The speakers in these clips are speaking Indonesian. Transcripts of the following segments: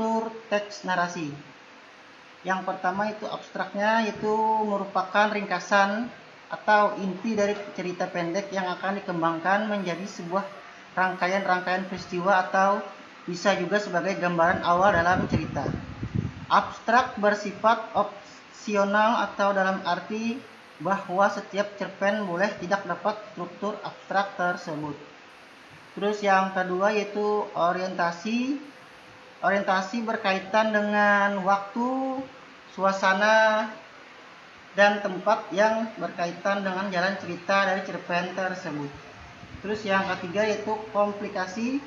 struktur teks narasi. Yang pertama itu abstraknya, itu merupakan ringkasan atau inti dari cerita pendek yang akan dikembangkan menjadi sebuah rangkaian-rangkaian peristiwa atau bisa juga sebagai gambaran awal dalam cerita. Abstrak bersifat opsional atau dalam arti bahwa setiap cerpen boleh tidak dapat struktur abstrak tersebut. Terus yang kedua yaitu orientasi. Orientasi berkaitan dengan waktu, suasana, dan tempat yang berkaitan dengan jalan cerita dari cerpen tersebut. Terus yang ketiga yaitu komplikasi.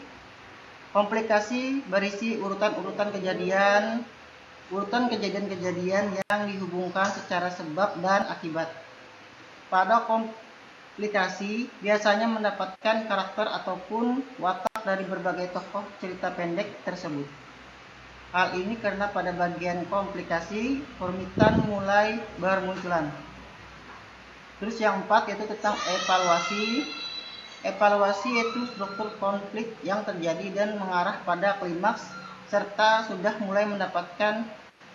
Komplikasi berisi urutan-urutan kejadian yang dihubungkan secara sebab dan akibat. Pada komplikasi biasanya mendapatkan karakter ataupun watak dari berbagai tokoh cerita pendek tersebut. Hal ini karena pada bagian komplikasi perumitan mulai bermunculan. Terus yang 4 yaitu tentang evaluasi. Evaluasi yaitu struktur konflik yang terjadi dan mengarah pada klimaks serta sudah mulai mendapatkan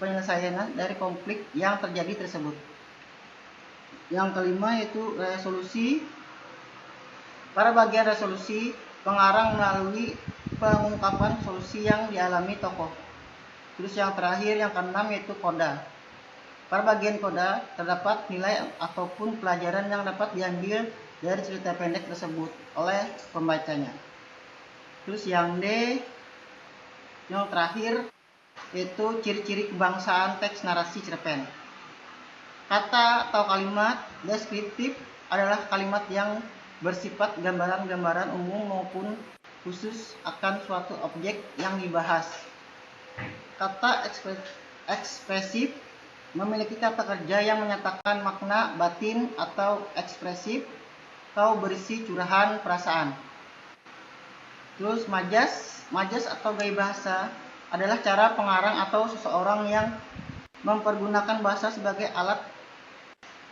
penyelesaian dari konflik yang terjadi tersebut. Yang kelima yaitu resolusi. Pada bagian resolusi, pengarang melalui pengungkapan solusi yang dialami tokoh. Terus yang terakhir, yang keenam yaitu koda. Pada bagian koda terdapat nilai ataupun pelajaran yang dapat diambil dari cerita pendek tersebut oleh pembacanya. Terus yang D, yang terakhir yaitu ciri-ciri kebangsaan teks narasi cerpen. Kata atau kalimat deskriptif adalah kalimat yang bersifat gambaran-gambaran umum maupun khusus akan suatu objek yang dibahas. Kata ekspresif memiliki kata kerja yang menyatakan makna batin atau ekspresif atau berisi curahan perasaan. Terus majas atau gaya bahasa adalah cara pengarang atau seseorang yang mempergunakan bahasa sebagai alat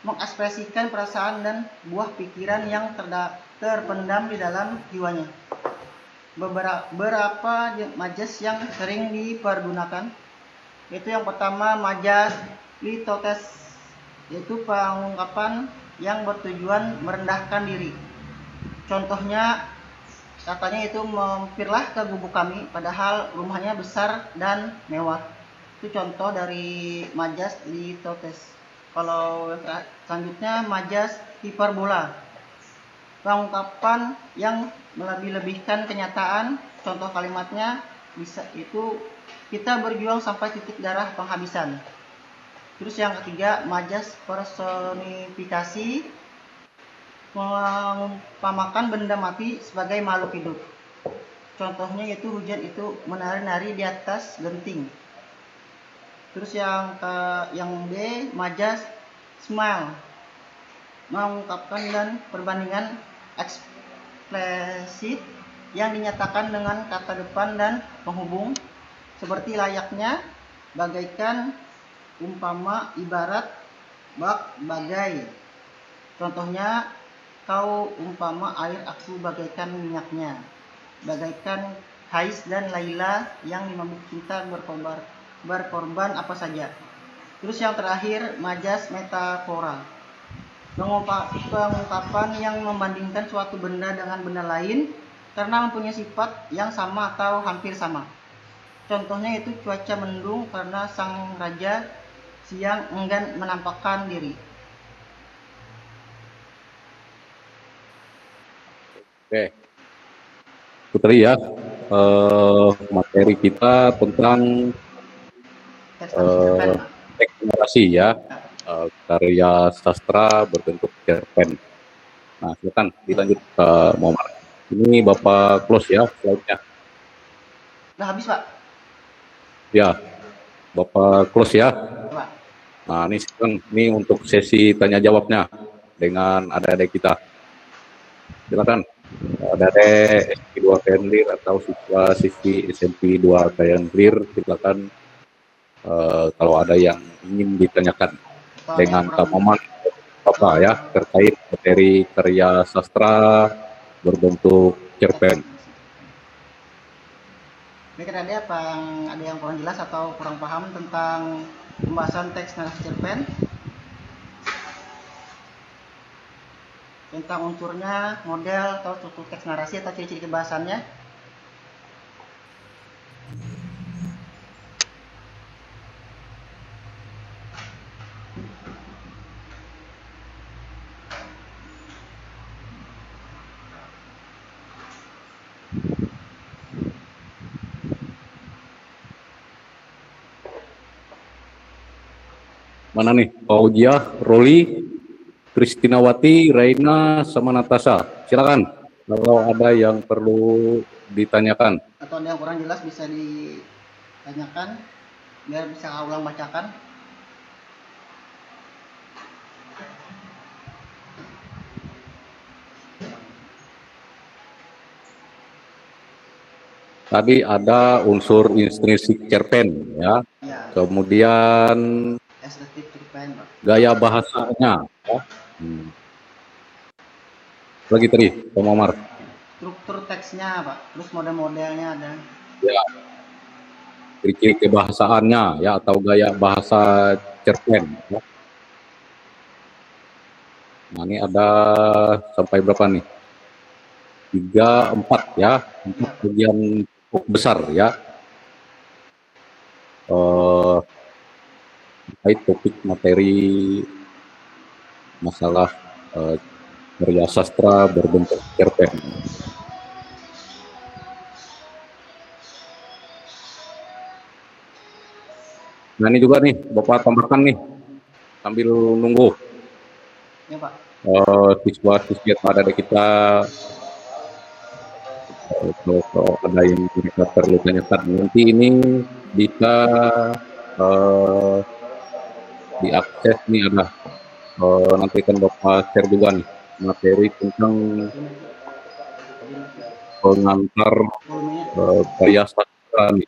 mengekspresikan perasaan dan buah pikiran yang terpendam di dalam jiwanya. Beberapa majas yang sering dipergunakan yaitu yang pertama majas litotes, yaitu pengungkapan yang bertujuan merendahkan diri. Contohnya katanya itu mampirlah ke gubuk kami padahal rumahnya besar dan mewah. Itu contoh dari majas litotes. Kalau selanjutnya majas hiperbola, pengungkapan yang melebih-lebihkan kenyataan. Contoh kalimatnya bisa itu kita berjuang sampai titik darah penghabisan. Terus yang ketiga majas personifikasi, mengumpamakan benda mati sebagai makhluk hidup. Contohnya yaitu hujan itu menari-nari di atas genting. Terus yang D majas smile, mengungkapkan dan perbandingan eksplisit yang dinyatakan dengan kata depan dan penghubung seperti layaknya, bagaikan, umpama, ibarat, bak, bagai. Contohnya kau umpama air, aku bagaikan minyaknya, bagaikan Hais dan Laila yang dimabuk cinta berkorban apa saja. Terus yang terakhir majas metafora, pengungkapan yang membandingkan suatu benda dengan benda lain karena mempunyai sifat yang sama atau hampir sama. Contohnya itu cuaca mendung karena sang raja siang enggan menampakkan diri. Oke, itu tadi ya materi kita tentang teks narasi ya, karya sastra berbentuk cerpen. Nah, silakan dilanjut ke Muhammad. Ini Bapak close ya slide-nya. Udah habis, Pak? Ya, Bapak close ya. Pak. Nah, ini untuk sesi tanya jawabnya dengan adik-adik kita. Silakan. Adik SMP 2 Kayanlir atau siswa-siswi SMP 2 Kayanlir, silakan kalau ada yang ingin ditanyakan dengan Kak Maman apa ya terkait materi karya sastra berbentuk cerpen. Mungkin ada yang kurang jelas atau kurang paham tentang pembahasan teks narasi cerpen, tentang unsurnya, model atau struktur teks narasi atau ciri-ciri kebahasannya. Mana nih? Fauzia, Roli, Kristinawati, Raina, sama Natasha. Silakan. Kalau ada yang perlu ditanyakan. Atau ada yang kurang jelas bisa ditanyakan biar bisa ulang bacakan. Tadi ada unsur intrinsik cerpen, ya. Ya, Kemudian estetik cerpen, Pak. gaya bahasanya, ya. Lagi tadi, Pak Muammar. Struktur teksnya, Pak. Terus model-modelnya ada. Ya, ciri-ciri kebahasaannya, ya, atau gaya bahasa cerpen, ya. Nah, ini ada sampai berapa nih? 3, 4, ya. 4 Iya, Pak. bagian cukup besar, ya. Terkait topik materi masalah karya sastra berbentuk cerpen. Nah, ini juga nih, Bapak tambahkan nih, sambil nunggu Ya, Pak. siswa-siswi yang ada di kita, kalau ada yang mereka perlu tanyakan. Nanti ini bisa uh, diakses nih, ada nanti kan Bapak share juga nih materi tentang pengantar Volumenya. karya sastra nih.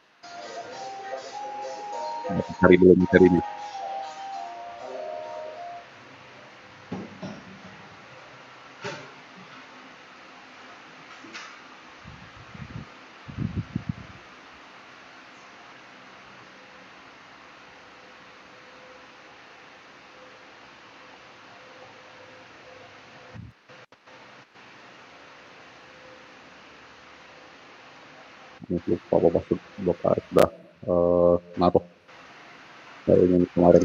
Cari dulu materinya. Lupa Bapak sudah naruh kayaknya kemarin.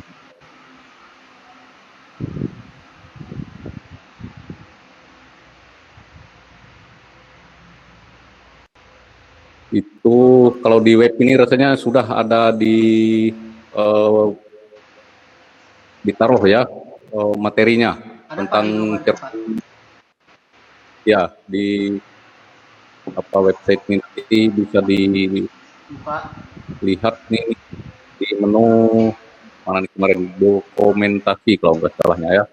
Itu kalau di web ini rasanya sudah ada ditaruh ya materinya Ada, Pak, tentang di Google, Pak. ya di apa website ini nanti bisa Buka. dilihat nih di menu mana nih kemarin dokumentasi kalau nggak salahnya ya.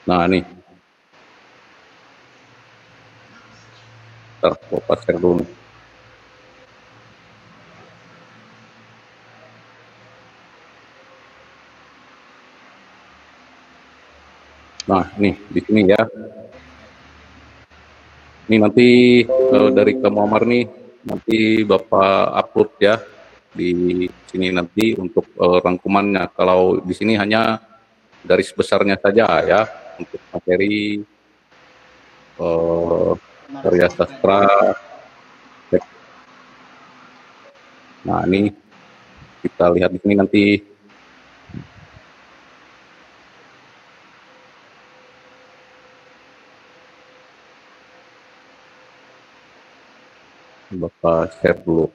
Nah nih, ntar Bapak share dulu nih. Nah nih di sini ya. Ini nanti dari Kak Muammar nih nanti Bapak upload ya di sini nanti untuk rangkumannya. Kalau di sini hanya garis besarnya saja ya untuk materi Narasi karya cerpen. sastra. Nah ini kita lihat di sini nanti Bapak share dulu.